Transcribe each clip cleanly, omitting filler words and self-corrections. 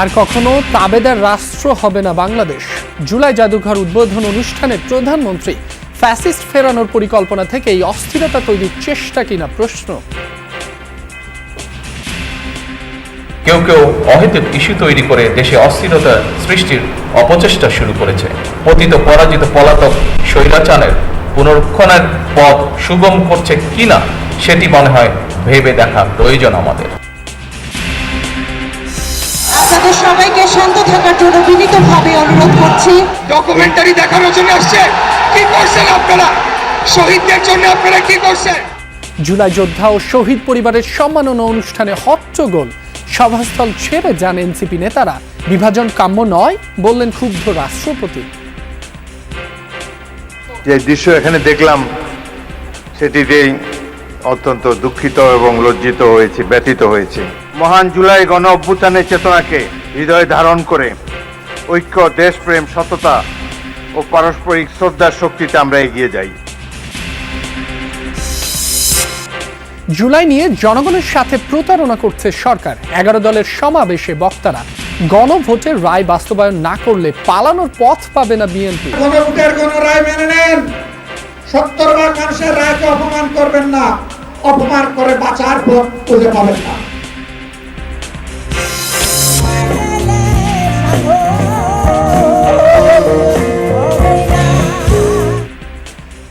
আর কখনো তাবেদার রাষ্ট্র হবে না বাংলাদেশ। জুলাই জাদুঘর উদ্বোধন অনুষ্ঠানে প্রধানমন্ত্রী ফ্যাসিস্ট ফেরানোর পরিকল্পনা থেকে এই অস্থিরতা তৈরির চেষ্টা কিনা প্রশ্ন। কেউ কেউ অহেতুক ইস্যু তৈরি করে দেশে অস্থিরতা সৃষ্টির অপচেষ্টা শুরু করেছে। পতিত পরাজিত পলাতক স্বৈরাচারের পুনরুত্থানের পথ সুগম করছে কিনা সেটি মনে হয় ভেবে দেখা প্রয়োজন আমাদের। আপনাদের সবাইকে শান্ত থাকার জন্য বিনীতভাবে অনুরোধ করছি। ডকুমেন্টারি দেখানোর জন্য আসছে, কি করছেন আপনারা? শহীদদের জন্য আপনারা কি করছেন? জুলাই যোদ্ধা ও শহীদ পরিবারের সম্মাননা অনুষ্ঠানে হট্টগোল। সভাস্থল ছেড়ে যান এনসিপি নেতারা। বিভাজন কাম্য নয় বললেন ক্ষুব্ধ রাষ্ট্রপতি। যে দৃশ্য এখানে দেখলাম সেটিতেই অত্যন্ত দুঃখিত এবং লজ্জিত হয়েছি, ব্যথিত হয়েছি। মহান জুলাই গণ অভ্যুত্থানের চেতনাকে হৃদয়ে ধারণ করে ঐক্য, দেশপ্রেম, সততা ও পারস্পরিক শ্রদ্ধার শক্তিতে আমরা এগিয়ে যাই। জুলাই নিয়ে জনগণের সাথে প্রতারণা করছে সরকার। 11 দলের সমাবেশে বক্তারা গণভোটের রায় বাস্তবায়ন না করলে পালানোর পথ পাবে না বিএনপি। গণভোটের রায় মেনে নেন। 70 ভাগ মানুষের রায়কে অপমান করবেন না, অপমান করে বাঁচার পথ খুঁজে পাবেন না।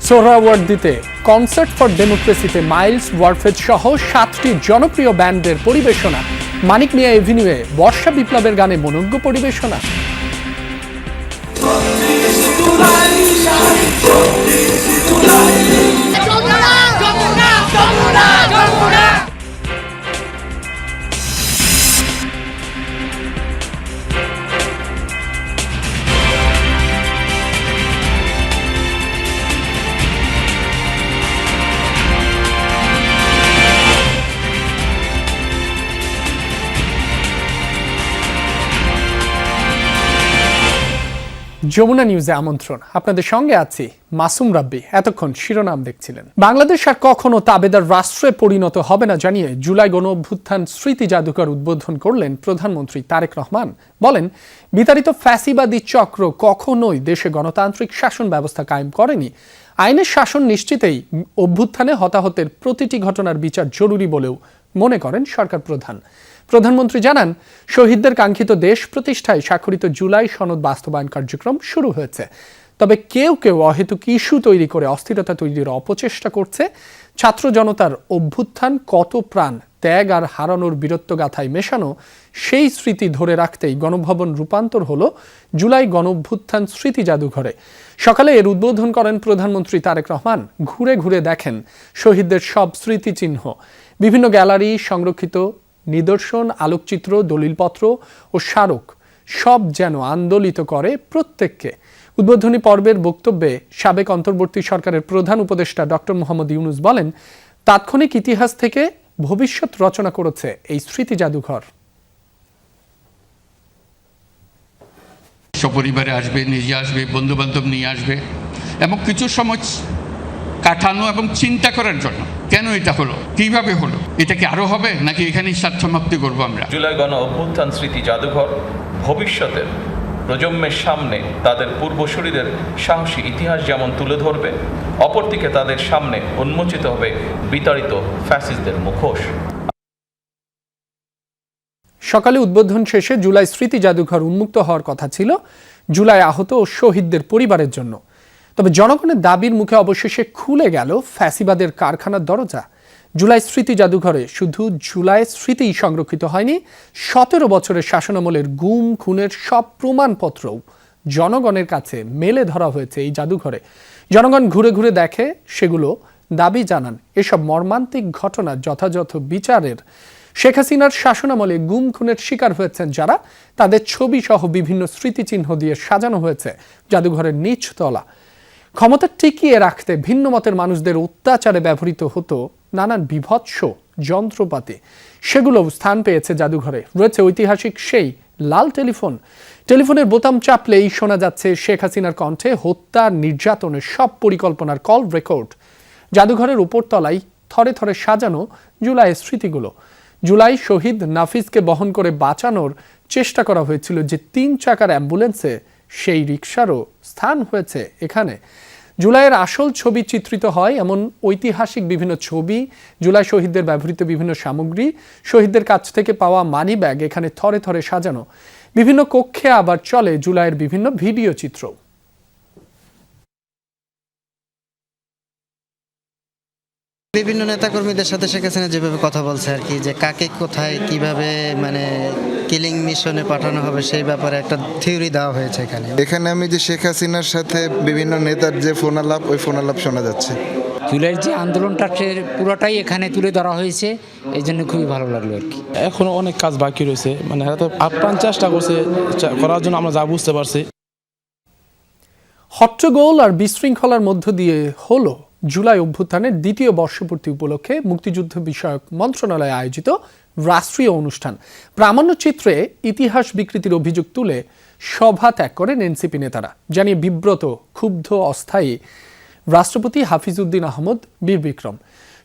সোহরাওয়ার্ড দিতে কনসার্ট ফর ডেমোক্রেসিতে মাইলস ওয়ারফেজ সহ 7টি জনপ্রিয় ব্যান্ডের পরিবেশনা। মানিক মিয়া এভিনিউয়ে বর্ষা বিপ্লবের গানে মনোজ্ঞ পরিবেশনা। যমুনা নিউজে আমন্ত্রণ। আপনাদের সঙ্গে আছি মাসুম রাব্বি। এতক্ষণ শিরোনাম দেখছিলেন। বাংলাদেশ আর কখনো তাবেদার রাষ্ট্রে পরিণত হবে না জানিয়ে জুলাই গণ অভ্যুত্থান স্মৃতি জাদুঘর উদ্বোধন করলেন প্রধানমন্ত্রী তারেক রহমান। বলেন, বিতাড়িত ফ্যাসিবাদী চক্র কখনোই দেশে গণতান্ত্রিক শাসন ব্যবস্থা কায়েম করেনি। আইনের শাসন নিশ্চিতেই অভ্যুত্থানে হতাহতের প্রতিটি ঘটনার বিচার জরুরি বলেও মনে করেন সরকার প্রধান। প্রধানমন্ত্রী জানান, শহীদদের কাঙ্ক্ষিত দেশ প্রতিষ্ঠায় স্বাক্ষরিত জুলাই সনদ বাস্তবায়ন কার্যক্রম শুরু হয়েছে। তবে কেউ কেউ অহেতুক ইস্যু তৈরি করে অস্থিরতা তৈরির অপচেষ্টা করছে। ছাত্র জনতার অভ্যুত্থান কত প্রাণ ত্যাগ আর হারানোর বীরত্বগাথায় মেশানো, সেই স্মৃতি ধরে রাখতেই গণভবন রূপান্তর হলো জুলাই গণঅভ্যুত্থান স্মৃতি জাদুঘরে। সকালে এর উদ্বোধন করেন প্রধানমন্ত্রী তারেক রহমান। ঘুরে ঘুরে দেখেন শহীদদের সব স্মৃতিচিহ্ন, বিভিন্ন গ্যালারি, সংরক্ষিত নিদর্শন, আলোকচিত্র, দলিলপত্র ও স্মারক, সব যেন আন্দোলিত করে প্রত্যেককে। উদ্বোধনী পর্বের বক্তব্যে সাবেক অন্তর্বর্তী সরকারের প্রধান উপদেষ্টা ডক্টর মোহাম্মদ ইউনুস বলেন, তাৎক্ষণিক ইতিহাস থেকে ভবিষ্যৎ রচনা করেছে এই স্মৃতি জাদুঘর। সপরিবারে আসবে, নিজে আসবে, বন্ধু বান্ধব নিয়ে আসবে এবং কিছু সময় কাটানো এবং চিন্তা করার জন্য কেন এটা হলো, কিভাবে হলো, এটা কি আরো হবে নাকি এখানেই সমাপ্তি করবো আমরা। জুলাই গণ অভ্যুত্থান স্মৃতি জাদুঘর ভবিষ্যতের প্রজন্মের সামনে তাদের পূর্বসূরিদের সাহসী ইতিহাস যেমন তুলে ধরবে, অপরদিকে তাদের সামনে উন্মোচিত হবে বিতাড়িত ফ্যাসিস্টদের মুখোশ। সকালে উদ্বোধন শেষে জুলাই স্মৃতি জাদুঘর উন্মুক্ত হওয়ার কথা ছিল জুলাই আহত ও শহীদদের পরিবারের জন্য। তবে জনগণের দাবির মুখে অবশেষে খুলে গেল ফ্যাসিবাদের কারখানার দরজা। জুলাই স্মৃতি জাদুঘরে শুধু জুলাই স্মৃতিই সংরক্ষিত হয়নি, 17 বছরের শাসনামলের গুম খুনের সব প্রমাণপত্রও জনগণের কাছে মেলে ধরা হয়েছে এই জাদুঘরে। জনগণ ঘুরে ঘুরে দেখে, সেগুলো দাবি জানান এসব মর্মান্তিক ঘটনার যথাযথ বিচারের। শেখ হাসিনার শাসনামলে গুম খুনের শিকার হয়েছেন যারা, তাদের ছবি সহ বিভিন্ন স্মৃতিচিহ্ন দিয়ে সাজানো হয়েছে জাদুঘরের নিচতলা। ক্ষমতা টিকিয়ে রাখতে ভিন্ন মতের মানুষদের অত্যাচারে ব্যবহৃত হতো নানান বিভৎস যন্ত্রপাতি, সেগুলো স্থান পেয়েছে জাদুঘরে। রয়েছে ঐতিহাসিক সেই লাল টেলিফোনের বোতাম চাপলেই শোনা যাচ্ছে শেখ হাসিনার কণ্ঠে হত্যা, নির্যাতনের সব পরিকল্পনার কল রেকর্ড। জাদুঘরের উপরতলায় থরে থরে সাজানো জুলাইয়ের স্মৃতিগুলো। জুলাই শহীদ নাফিজকে বহন করে বাঁচানোর চেষ্টা করা হয়েছিল যে 3 চাকার অ্যাম্বুলেন্সে, সেই রিকশারও স্থান হয়েছে এখানে। জুলাইয়ের আসল ছবি চিত্রিত হয় এমন ঐতিহাসিক বিভিন্ন ছবি, জুলাই শহীদদের ব্যবহৃত বিভিন্ন সামগ্রী, শহীদদের কাছ থেকে পাওয়া মানি ব্যাগ এখানে থরে থরে সাজানো। বিভিন্ন কক্ষে আবার চলে জুলাইয়ের বিভিন্ন ভিডিও চিত্র। বিভিন্ন নেতাকর্মীদের সাথে শেখ হাসিনা যেভাবে কথা বলছে আর কি, যে কাকে কোথায় কিভাবে মানে কিলিং মিশনে পাঠানো হবে সেই ব্যাপারে একটা থিওরি দেওয়া হয়েছে এখানে। এখানে আমি যে শেখ হাসিনার সাথে বিভিন্ন নেতার যে ফোনালাপ, ওই ফোনালাপ শোনা যাচ্ছে। জুলাইয়ের যে আন্দোলনটা পুরোটাই এখানে তুলে ধরা হয়েছে, এই জন্য খুবই ভালো লাগলো আর কি। এখনো অনেক কাজ বাকি রয়েছে, মানে হয়তো আপ্রাণ চেষ্টা করছে করার জন্য, আমরা যা বুঝতে পারছি। হট্টগোল আর বিশৃঙ্খলার মধ্য দিয়ে হলো জুলাই অভ্যুত্থানের দ্বিতীয় বর্ষপূর্তি উপলক্ষে মুক্তিযুদ্ধ বিষয়ক মন্ত্রণালয়ে আয়োজিত রাষ্ট্রীয় অনুষ্ঠান। প্রামাণ্যচিত্রে ইতিহাস বিকৃতির অভিযোগ তুলে সভা ত্যাগ করেন এনসিপি নেতারা, জানিয়ে বিব্রত, ক্ষুব্ধ, অস্থায়ী রাষ্ট্রপতি হাফিজউদ্দিন আহমদ বীর বিক্রম।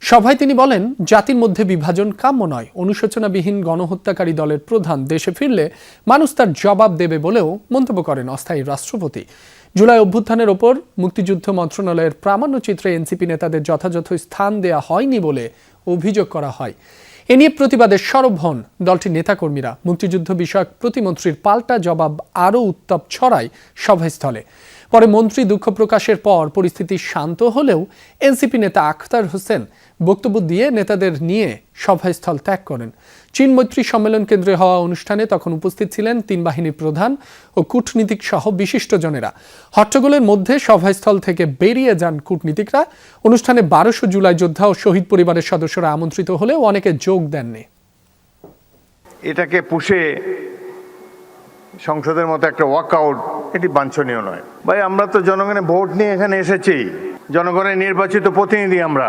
সভায় তিনি বলেন, জাতির মধ্যে বিভাজন কাম্য নয়। অনুশোচনাবিহীন গণহত্যাকারী দলের প্রধান দেশে ফিরলে মানুষ তার জবাব দেবে বলেও মন্তব্য করেন অস্থায়ী রাষ্ট্রপতি। জুলাই অভ্যুত্থানের ওপর মুক্তিযুদ্ধ মন্ত্রণালয়ের প্রামাণ্যচিত্রে এনসিপি নেতাদের যথাযথ স্থান দেয়া হয়নি বলে অভিযোগ করা হয়। এ নিয়ে প্রতিবাদে সরব হন দলটির নেতাকর্মীরা। মুক্তিযুদ্ধ বিষয়ক প্রতিমন্ত্রীর পাল্টা জবাব আরও উত্তাপ ছড়ায় সভাস্থলে। পরে মন্ত্রী দুঃখ প্রকাশের পর পরিস্থিতি শান্ত হলেও এনসিপি নেতা আখতার হোসেন বক্তব্য দিয়ে নেতাদের নিয়ে সভাস্থল ত্যাগ করেন। চীন মৈত্রী সম্মেলন কেন্দ্রে হওয়া অনুষ্ঠানে তখন উপস্থিত ছিলেন 3 বাহিনীর প্রধান ও কূটনীতিক সহ বিশিষ্টজনেরা। হট্টগোলের মধ্যে সভাস্থল থেকে বেরিয়ে যান কূটনীতিকরা। অনুষ্ঠানে 1200 জুলাই যোদ্ধা ও শহীদ পরিবারের সদস্যরা আমন্ত্রিত হলেও অনেকে যোগ দেননি। এটাকে পুষে সংসদের মতো একটা ওয়াকআউট, এটি বাঞ্ছনীয় নয়। ভাই, আমরা তো জনগণের ভোট নিয়ে এখানে এসেছি, জনগণের নির্বাচিত প্রতিনিধি আমরা,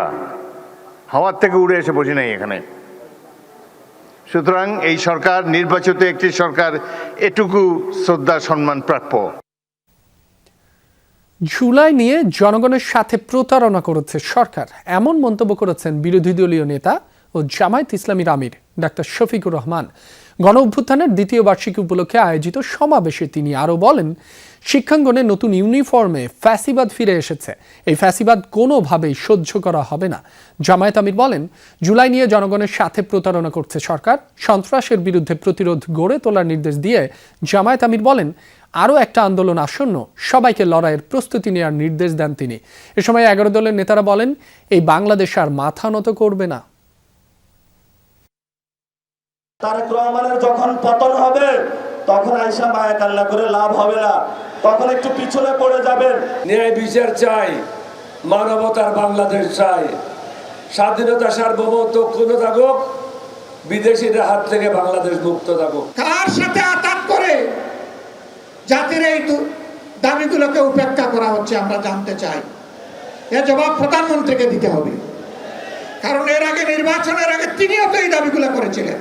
হাওয়ার থেকে উড়ে এসে বসি নাই এখানে। সুতরাং এই সরকার নির্বাচিত একটি সরকার, এটুকু শ্রদ্ধা সম্মান প্রাপ্য। জুলাই নিয়ে জনগণের সাথে প্রতারণা করেছে সরকার, এমন মন্তব্য করেছেন বিরোধী দলীয় নেতা ও জামায়াত ইসলামীর আমির ডাক্তার শফিকুর রহমান। গণ অভ্যুত্থানের দ্বিতীয় বার্ষিকী উপলক্ষে আয়োজিত সমাবেশে তিনি আরও বলেন, শিক্ষাঙ্গনে নতুন ইউনিফর্মে ফ্যাসিবাদ ফিরে এসেছে। এই ফ্যাসিবাদ কোনোভাবেই সহ্য করা হবে না। জামায়াত আমির বলেন, জুলাই নিয়ে জনগণের সাথে প্রতারণা করছে সরকার। সন্ত্রাসের বিরুদ্ধে প্রতিরোধ গড়ে তোলার নির্দেশ দিয়ে জামায়াত আমির বলেন, আরও একটা আন্দোলন আসন্ন, সবাইকে লড়াইয়ের প্রস্তুতি নেওয়ার নির্দেশ দেন তিনি। এ সময় 11 দলের নেতারা বলেন, এই বাংলাদেশ আর মাথা নত করবে না। তারেক রহমানের যখন পতন হবে, তখন আইসা মায়া কান্না করে লাভ হবে না, তখন একটু পিছনে পড়ে যাবেন। ন্যায় বিচার চাই, মানবতার বাংলাদেশ চাই, স্বাধীনতা সার্বভৌমত্ব অক্ষুণ্ণ থাকুক, বিদেশিদের হাত থেকে বাংলাদেশ মুক্ত থাকুক। কার সাথে আঘাত করে জাতির এই দাবিগুলোকে উপেক্ষা করা হচ্ছে আমরা জানতে চাই। এর জবাব প্রধানমন্ত্রীকে দিতে হবে, কারণ এর আগে নির্বাচনের আগে তিনিও তো এই দাবিগুলো করেছিলেন।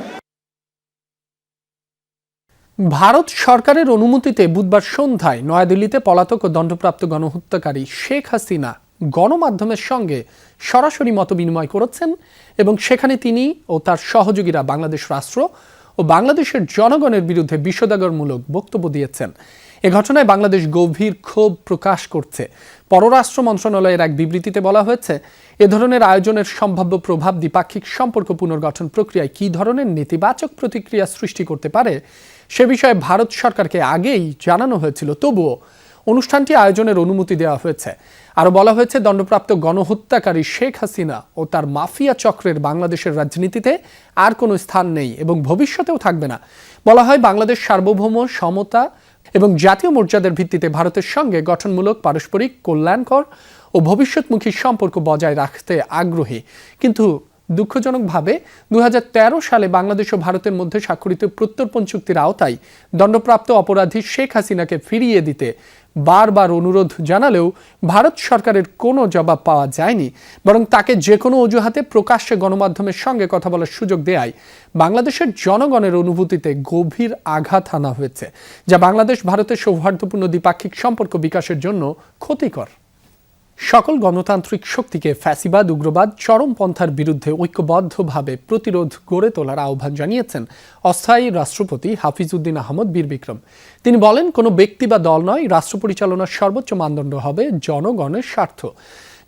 ভারত সরকারের অনুমতিতে বুধবার সন্ধ্যায় নয়াদিল্লিতে পলাতক ও দণ্ডপ্রাপ্ত গণহত্যাকারী শেখ হাসিনা গণমাধ্যমের সঙ্গে সরাসরি মতবিনিময় করেছেন এবং সেখানে তিনি ও তার সহযোগীরা বাংলাদেশ রাষ্ট্র ও বাংলাদেশের জনগণের বিরুদ্ধে বিষোদ্গারমূলক বক্তব্য দিয়েছেন। এ ঘটনায় বাংলাদেশ গভীর ক্ষোভ প্রকাশ করছে। পররাষ্ট্র মন্ত্রণালয়ের এক বিবৃতিতে বলা হয়েছে, এ ধরনের আয়োজনের সম্ভাব্য প্রভাব দ্বিপাক্ষিক সম্পর্ক পুনর্গঠন প্রক্রিয়ায় কী ধরনের নেতিবাচক প্রতিক্রিয়া সৃষ্টি করতে পারে সে বিষয়ে ভারত সরকারকে আগেই জানানো হয়েছিল। তবুও অনুষ্ঠানটি আয়োজনের অনুমতি দেওয়া হয়েছে। আরও বলা হয়েছে, দণ্ডপ্রাপ্ত গণহত্যাকারী শেখ হাসিনা ও তার মাফিয়া চক্রের বাংলাদেশের রাজনীতিতে আর কোনো স্থান নেই এবং ভবিষ্যতেও থাকবে না। বলা হয়, বাংলাদেশ সার্বভৌম, সমতা এবং জাতীয় মর্যাদার ভিত্তিতে ভারতের সঙ্গে গঠনমূলক, পারস্পরিক, কল্যাণকর ও ভবিষ্যৎমুখী সম্পর্ক বজায় রাখতে আগ্রহী। কিন্তু দুঃখজনকভাবে 2013 সালে বাংলাদেশ ও ভারতের মধ্যে স্বাক্ষরিত প্রত্যর্পণ চুক্তির আওতায় দণ্ডপ্রাপ্ত অপরাধী শেখ হাসিনাকে ফিরিয়ে দিতে বারবার অনুরোধ জানালেও ভারত সরকারের কোনো জবাব পাওয়া যায়নি, বরং তাকে যে কোনো অজুহাতে প্রকাশ্যে গণমাধ্যমের সঙ্গে কথা বলার সুযোগ দেয়ায় বাংলাদেশের জনগণের অনুভূতিতে গভীর আঘাত হানা হয়েছে, যা বাংলাদেশ ভারতের সৌহার্দ্যপূর্ণ দ্বিপাক্ষিক সম্পর্ক বিকাশের জন্য ক্ষতিকর। সকল গণতান্ত্রিক শক্তিকে ফ্যাসিবাদ, উগ্রবাদ, চরমপন্থার বিরুদ্ধে ঐক্যবদ্ধভাবে প্রতিরোধ গড়ে তোলার আহ্বান জানিয়েছেন অস্থায়ী রাষ্ট্রপতি হাফিজউদ্দিন আহমদ বীর বিক্রম। তিনি বলেন, কোনো ব্যক্তি বা দল নয়, রাষ্ট্র পরিচালনার সর্বোচ্চ মানদণ্ড হবে জনগণের স্বার্থ।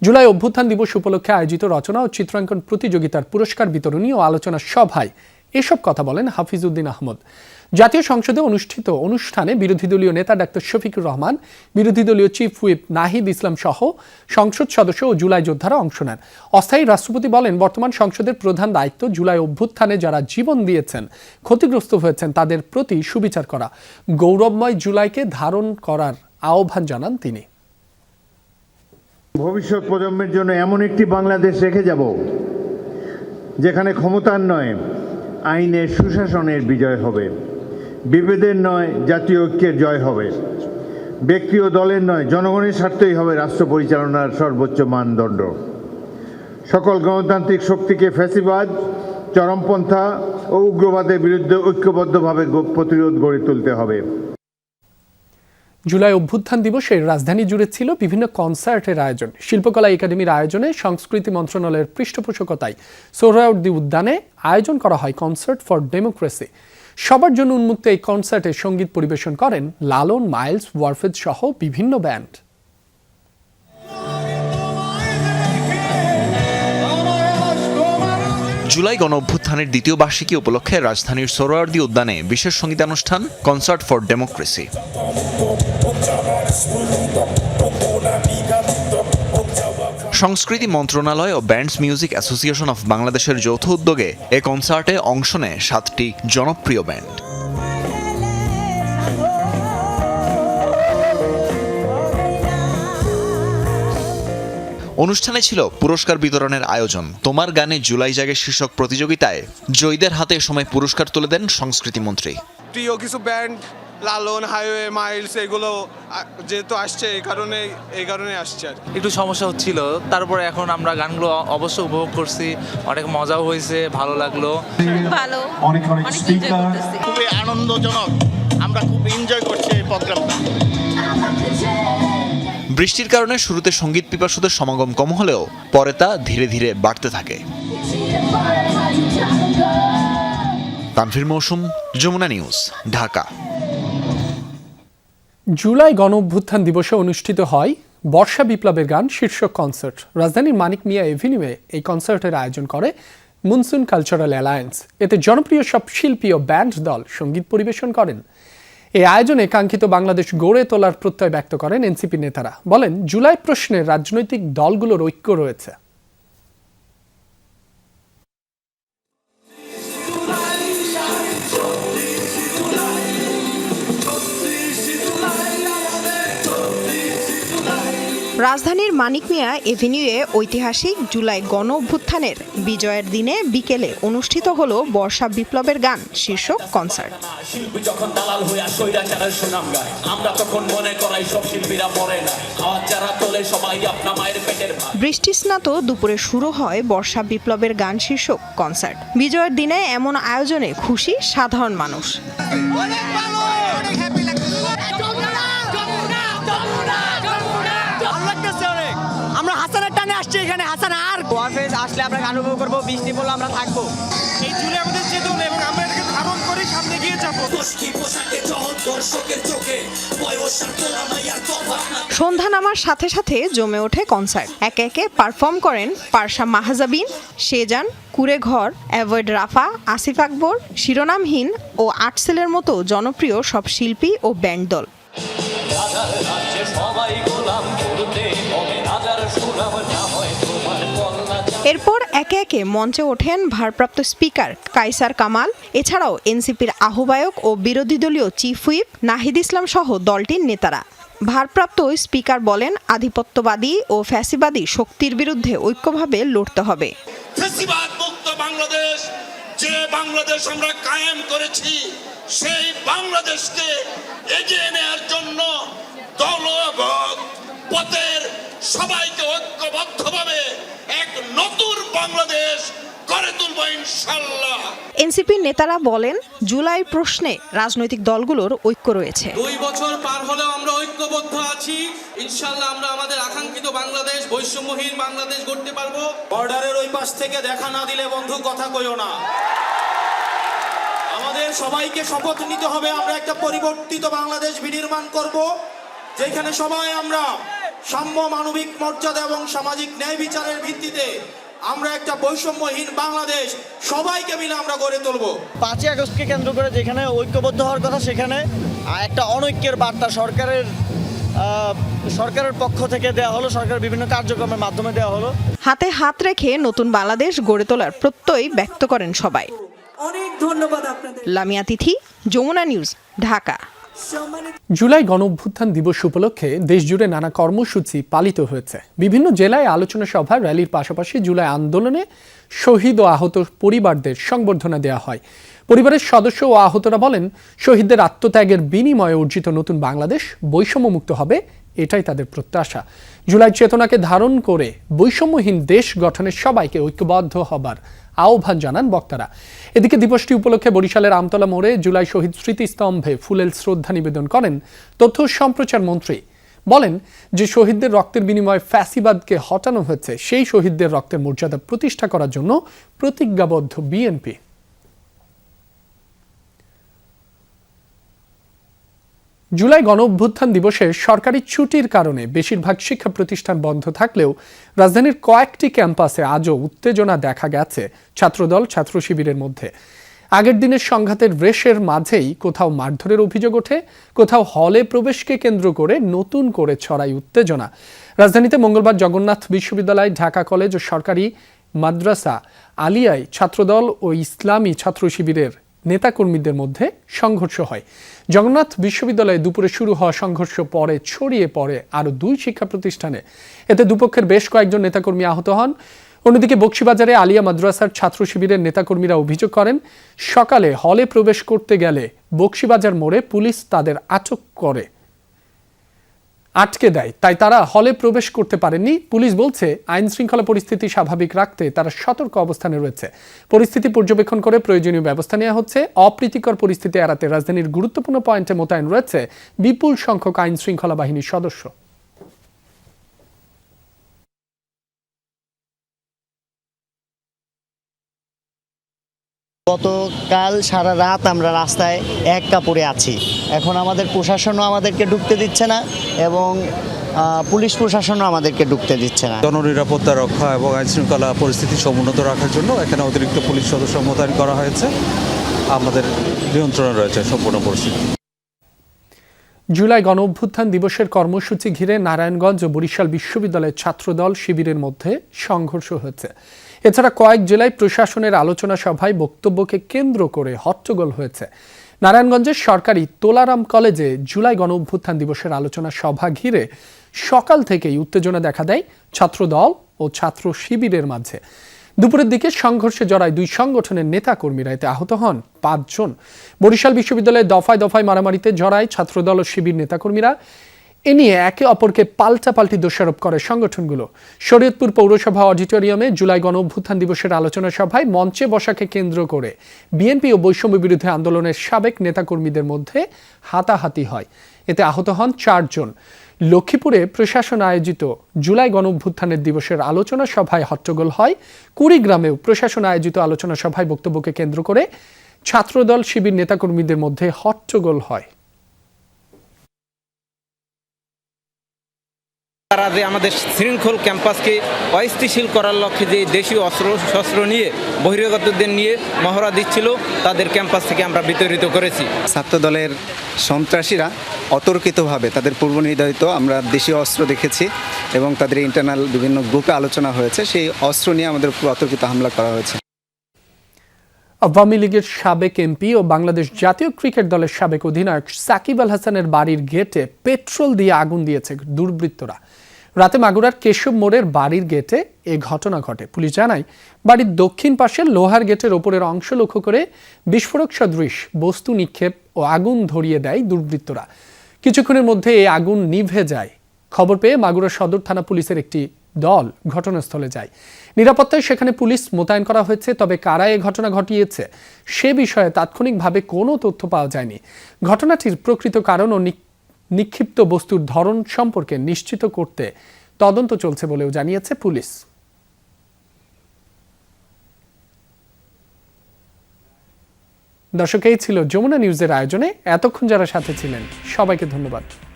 জুলাই অভ্যুত্থান দিবস উপলক্ষে আয়োজিত রচনা ও চিত্রাঙ্কন প্রতিযোগিতার পুরস্কার বিতরণী ও আলোচনা সভায় এসব কথা বলেন হাফিজউদ্দিন আহমদ। জাতীয় সংসদে অনুষ্ঠিত অনুষ্ঠানে বিরোধী দলীয় নেতা ডাক্তার শফিকুর রহমান, বিরোধী দলীয় চিফ হুইপ নাহিদ ইসলাম সহ সংসদ সদস্য ও জুলাই যোদ্ধারা অংশ নেন। অস্থায়ী রাষ্ট্রপতি বলেন, বর্তমান সংসদের প্রধান দায়িত্ব জুলাই অভ্যুত্থানে যারা জীবন দিয়েছেন, ক্ষতিগ্রস্ত হয়েছেন তাদের প্রতি সুবিচার করা। গৌরবময় জুলাইকে ধারণ করার আহ্বান জানান তিনি। ভবিষ্যৎ প্রজন্মের জন্য এমন একটি বাংলাদেশ রেখে যাব যেখানে ক্ষমতার নয়, আইনের সুশাসনের বিজয় হবে, বিভেদের নয়, জাতীয় ঐক্যের জয় হবে, ব্যক্তি ও দলের নয়, জনগণের স্বার্থই হবে রাষ্ট্র পরিচালনার সর্বোচ্চ মানদণ্ড। সকল গণতান্ত্রিক শক্তিকে ফ্যাসিবাদ, চরমপন্থা ও উগ্রবাদের বিরুদ্ধে ঐক্যবদ্ধভাবে প্রতিরোধ গড়ে তুলতে হবে। জুলাই অভ্যুত্থান দিবসে রাজধানী জুড়ে ছিল বিভিন্ন কনসার্টের আয়োজন। শিল্পকলা একাডেমির আয়োজনে সংস্কৃতি মন্ত্রণালয়ের পৃষ্ঠপোষকতায় সোহরাওয়ার্দী উদ্যানে আয়োজন করা হয় কনসার্ট ফর ডেমোক্রেসি। সবার জন্য উন্মুক্ত এই কনসার্টে সঙ্গীত পরিবেশন করেন লালন, মাইলস, ওয়ারফেজ সহ বিভিন্ন ব্যান্ড। জুলাই গণ অভ্যুত্থানের দ্বিতীয় বার্ষিকী উপলক্ষে রাজধানীর সোহরাওয়ার্দী উদ্যানে বিশেষ সঙ্গীতানুষ্ঠান কনসার্ট ফর ডেমোক্রেসি। সংস্কৃতি মন্ত্রণালয় ও ব্যান্ডস মিউজিক অ্যাসোসিয়েশন অফ বাংলাদেশের যৌথ উদ্যোগে এ কনসার্টে অংশ নেয় 7টি জনপ্রিয় ব্যান্ড। অনুষ্ঠানে ছিল পুরস্কার বিতরণের আয়োজন। তোমার গানে জুলাই জাগে শীর্ষক প্রতিযোগিতায় জয়ীদের হাতে এ সময় পুরস্কার তুলে দেন সংস্কৃতি মন্ত্রী। প্রিয় কিছু ব্যান্ড লালন, হাইওয়ে, মাইলস এগুলো যেহেতু আসছে এই কারণে আসছে আর একটু সমস্যা হচ্ছিল, তারপরে এখন আমরা গানগুলো অবশ্য উপভোগ করছি, অনেক মজাও হয়েছে, ভালো লাগলো। ভালো, অনেক খুবই আনন্দজনক, আমরা খুব এনজয় করছি এই প্রোগ্রামটা। বৃষ্টির কারণে শুরুতে সঙ্গীত পিপাসুদের সমাগম কম হলেও পরে তা ধীরে ধীরে বাড়তে থাকে। তানভীর মৌসুম, যমুনা নিউজ, ঢাকা। জুলাই গণ অভ্যুত্থান দিবসে অনুষ্ঠিত হয় বর্ষা বিপ্লবের গান শীর্ষক কনসার্ট। রাজধানীর মানিক মিয়া এভিনিউয়ে এই কনসার্টের আয়োজন করে মনসুন কালচারাল অ্যালায়েন্স। এতে জনপ্রিয় সব শিল্পী ও ব্যান্ড দল সঙ্গীত পরিবেশন করেন। এই আয়োজনে কাঙ্ক্ষিত বাংলাদেশ গড়ে তোলার প্রত্যয় ব্যক্ত করেন এনসিপি নেতারা। বলেন, জুলাই প্রশ্নে রাজনৈতিক দলগুলোর ঐক্য রয়েছে। রাজধানীর মানিক মিয়া এভিনিউয়ে ঐতিহাসিক জুলাই গণ অভ্যুত্থানের বিজয়ের দিনে বিকেলে অনুষ্ঠিত হলো বর্ষা বিপ্লবের গান শীর্ষক কনসার্ট। বৃষ্টিস্নাত দুপুরে শুরু হয় বর্ষা বিপ্লবের গান শীর্ষক কনসার্ট। বিজয়ের দিনে এমন আয়োজনে খুশি সাধারণ মানুষ। আমরা হাসানের টানে আসছি এখানে, হাসান আর ওয়ারফেজ আসলে আমরা গান উপভোগ করবো, বৃষ্টি পড়লে আমরা থাকবো। এই জুলে আমাদের চেতন এবং আমরা এটাকে ধারণ করে সামনে গিয়ে যাবো। সন্ধ্যা নামার সাথে সাথে জমে ওঠে কনসার্ট। একে একে পারফর্ম করেন পারসা মাহজাবিন, শেজান, কুরে ঘর, অ্যাভয়েড রাফা, আসিফ আকবর, শিরোনামহীন ও আর্টসেলের মতো জনপ্রিয় সব শিল্পী ও ব্যান্ড দল। এরপর একে একে মঞ্চে ওঠেন ভারপ্রাপ্ত স্পিকার কায়সার কামাল, এছাড়াও এনসিপির আহ্বায়ক ও বিরোধী দলীয় চিফ হুইপ নাহিদ ইসলাম সহ দলটির নেতারা। ভারপ্রাপ্ত স্পিকার বলেন, আধিপত্যবাদী ও ফ্যাসিবাদী শক্তির বিরুদ্ধে ঐক্যভাবে লড়তে হবে। ফ্যাসিবাদ মুক্ত বাংলাদেশ, যে বাংলাদেশ আমরা কায়েম করেছি, সেই বাংলাদেশকে এগিয়ে নেওয়ার জন্য দলগত পথের সবাইকে ঐক্যবদ্ধভাবে এক নতুন বাংলাদেশ গড়ে তুলবো ইনশাল্লাহ। এনসিপির নেতারা বলেন, জুলাই প্রশ্নে রাজনৈতিক দলগুলোর ঐক্য রয়েছে। 2 বছর পার হলেও আমরা ঐক্যবদ্ধ আছি। ইনশাল্লাহ আমরা আমাদের আকাঙ্ক্ষিত বাংলাদেশ, বৈষম্যহীন বাংলাদেশ গড়তে পারবো। বর্ডারের ওই পাশ থেকে দেখা না দিলে বন্ধু কথা কইও না। আমাদের সবাইকে শপথ নিতে হবে, আমরা একটা পরিবর্তিত বাংলাদেশ বিনির্মাণ করব, যেখানে সবাই আমরা সাম্য, মানবিক মর্যাদা এবং সামাজিক ন্যায় বিচারের ভিত্তিতে আমরা একটা বৈষম্যহীন বাংলাদেশ সবাইকে মিলে আমরা গড়ে তুলব। 5ই আগস্টকে কেন্দ্র করে যেখানে ঐক্যবদ্ধ হওয়ার কথা, সেখানে একটা অনৈক্যের বার্তা সরকারের পক্ষ থেকে দেওয়া হলো, সরকারের বিভিন্ন কার্যক্রমের মাধ্যমে দেওয়া হলো। হাতে হাত রেখে নতুন বাংলাদেশ গড়ে তোলার প্রত্যয় ব্যক্ত করেন সবাই। অনেক ধন্যবাদ আপনাদের। লামিয়া তিথি, যমুনা নিউজ, ঢাকা। জুলাই গণঅভ্যুত্থান দিবস উপলক্ষে দেশজুড়ে নানা কর্মসূচি পালিত হয়েছে। বিভিন্ন জেলায় আলোচনা সভা, র্যালির পাশাপাশি জুলাই আন্দোলনে শহীদ ও আহত পরিবারদের সংবর্ধনা দেওয়া হয়। পরিবারের সদস্য ও আহতরা বলেন, শহীদদের আত্মত্যাগের বিনিময়ে অর্জিত নতুন বাংলাদেশ বৈষম্যমুক্ত হবে, এটাই তাদের প্রত্যাশা। জুলাই চেতনাকে ধারণ করে বৈষম্যহীন দেশ গঠনে সবাইকে ঐক্যবদ্ধ হবার আহ্বান জানান বক্তারা। এদিকে দিবসটি উপলক্ষে বরিশালের আমতলা মোড়ে জুলাই শহীদ স্মৃতিস্তম্ভে ফুলেল শ্রদ্ধা নিবেদন করেন তথ্য সম্প্রচার মন্ত্রী। বলেন যে শহীদদের রক্তের বিনিময়ে ফ্যাসিবাদকে হটানো হয়েছে, সেই শহীদদের রক্তের মর্যাদা প্রতিষ্ঠা করার জন্য প্রতিজ্ঞাবদ্ধ বিএনপি। জুলাই গণঅভ্যুত্থান দিবসে সরকারি ছুটির কারণে বেশিরভাগ শিক্ষা প্রতিষ্ঠান বন্ধ থাকলেও রাজধানীর কয়েকটি ক্যাম্পাসে আজও উত্তেজনা দেখা গেছে ছাত্রদল, ছাত্র শিবিরের মধ্যে। আগের দিনের সংঘাতের রেশের মাঝেই কোথাও মারধরের অভিযোগ ওঠে, কোথাও হলে প্রবেশকে কেন্দ্র করে নতুন করে ছড়ায় উত্তেজনা। রাজধানীতে মঙ্গলবার জগন্নাথ বিশ্ববিদ্যালয়, ঢাকা কলেজ ও সরকারি মাদ্রাসা আলিয়ায় ছাত্রদল ও ইসলামী ছাত্র শিবিরের নেতাকর্মীদের মধ্যে সংঘর্ষ হয়। জগন্নাথ বিশ্ববিদ্যালয়ে দুপুরে শুরু হওয়া সংঘর্ষ পরে ছড়িয়ে পড়ে আরও 2 শিক্ষা প্রতিষ্ঠানে। এতে দুপক্ষের বেশ কয়েকজন নেতাকর্মী আহত হন। অন্যদিকে বকশীবাজারে আলিয়া মাদ্রাসার ছাত্র শিবিরের নেতাকর্মীরা অভিযোগ করেন, সকালে হলে প্রবেশ করতে গেলে বকশীবাজার মোড়ে পুলিশ তাদের আটকে দেয়, তাই তারা হলে প্রবেশ করতে পারেননি। পুলিশ বলছে, আইন শৃঙ্খলা পরিস্থিতি স্বাভাবিক রাখতে তারা সতর্ক অবস্থানে রয়েছে। পরিস্থিতি পর্যবেক্ষণ করে প্রয়োজনীয় ব্যবস্থা নেওয়া হচ্ছে। অপ্রীতিকর পরিস্থিতি এড়াতে রাজধানীর গুরুত্বপূর্ণ পয়েন্টে মোতায়েন রয়েছে বিপুল সংখ্যক আইন শৃঙ্খলা বাহিনীর সদস্য। গতকাল সারা রাত আমরা রাস্তায় এক কাপড়ে আছি। এখন আমাদের প্রশাসনও আমাদেরকে ঢুকতে দিচ্ছে না এবং পুলিশ প্রশাসনও আমাদেরকে ঢুকতে দিচ্ছে না। জননিরাপত্তা রক্ষা এবং আইনশৃঙ্খলা পরিস্থিতি সমুন্নত রাখার জন্য এখানে অতিরিক্ত পুলিশ সদস্য মোতায়েন করা হয়েছে। আমাদের নিয়ন্ত্রণে রয়েছে সম্পূর্ণ পরিস্থিতি। জুলাই গণঅভ্যুত্থান দিবসের কর্মসূচি ঘিরে নারায়ণগঞ্জ ও বরিশাল বিশ্ববিদ্যালয়ের ছাত্রদল শিবিরের মধ্যে সংঘর্ষ হয়েছে। এছাড়া কয়েক জেলায় প্রশাসনের আলোচনা সভায় বক্তব্যকে কেন্দ্র করে হট্টগোল হয়েছে। নারায়ণগঞ্জের সরকারি তোলারাম কলেজে জুলাই গণঅভ্যুত্থান দিবসের আলোচনা সভা ঘিরে সকাল থেকেই উত্তেজনা দেখা দেয় ছাত্রদল ও ছাত্র শিবিরের মাঝে। দুপুরের দিকে সংঘর্ষে জড়ায় 2 সংগঠনের নেতাকর্মীরা, এতে আহত হন 5 জন। বরিশাল বিশ্ববিদ্যালয়ে দফায় দফায় মারামারিতে জড়ায় ছাত্রদল ও শিবির নেতাকর্মীরা। এ নিয়ে একে অপরকে পাল্টাপাল্টি দোষারোপ করে সংগঠনগুলো। শরীয়তপুর পৌরসভা অডিটোরিয়ামে জুলাই গণঅভ্যুত্থান দিবসের আলোচনা সভায় মঞ্চে বসাকে কেন্দ্র করে বিএনপি ও বৈষম্য বিরোধী আন্দোলনের সাবেক নেতাকর্মীদের মধ্যে হাতাহাতি হয়, এতে আহত হন 4 জন। লক্ষ্মীপুরে প্রশাসন আয়োজিত জুলাই গণঅভ্যুত্থানের দিবসের আলোচনা সভায় হট্টগোল হয়। কুড়িগ্রামেও প্রশাসন আয়োজিত আলোচনা সভায় বক্তব্যকে কেন্দ্র করে ছাত্রদল শিবির নেতাকর্মীদের মধ্যে হট্টগোল হয়। তারা যে আমাদের শৃঙ্খল ক্যাম্পাসকে অস্থিতিশীল করার লক্ষ্যে যে দেশীয় অস্ত্র নিয়ে বহিরাগতদের নিয়ে মহড়া দিচ্ছিল, তাদের ক্যাম্পাস থেকে আমরা বিতাড়িত করেছি। ছাত্রদলের সন্ত্রাসীরা অতর্কিতভাবে তাদের পূর্বনির্ধারিত আমরা দেশীয় অস্ত্র দেখেছি এবং তাদের ইন্টারনাল বিভিন্ন গ্রুপে আলোচনা হয়েছে, সেই অস্ত্র নিয়ে আমাদের উপর অতর্কিত হামলা করা হয়েছে। আওয়ামী লীগের সাবেক এমপি ও বাংলাদেশ জাতীয় ক্রিকেট দলের সাবেক অধিনায়ক সাকিব আল হাসানের বাড়ির গেটে পেট্রোল দিয়ে আগুন দিয়েছে দুর্বৃত্তরা। রাতে মাগুরার কেশব মোড়ের বাড়ির গেটে এ ঘটনা ঘটে। পুলিশ জানায়, বাড়ির দক্ষিণ পাশের লোহার গেটের ওপরের অংশ লক্ষ্য করে বিস্ফোরক সদৃশ বস্তু নিক্ষেপ ও আগুন ধরিয়ে দেয় দুর্বৃত্তরা। কিছুক্ষণের মধ্যে এই আগুন নিভে যায়। খবর পেয়ে মাগুরা সদর থানা পুলিশের একটি দল ঘটনাস্থলে যায়। নিরাপত্তায় সেখানে পুলিশ মোতায়েন করা হয়েছে, তবে কারা এ ঘটনা ঘটিয়েছে সে বিষয়ে তাৎক্ষণিকভাবে কোনো তথ্য পাওয়া যায়নি। ঘটনাটির প্রকৃত কারণ ও নিক্ষিপ্ত বস্তুর ধরন সম্পর্কে নিশ্চিত করতে তদন্ত চলছে বলেও জানিয়েছে পুলিশ। দর্শক, এই ছিল যমুনা নিউজের আয়োজনে। এতক্ষণ যারা সাথে ছিলেন সবাইকে ধন্যবাদ।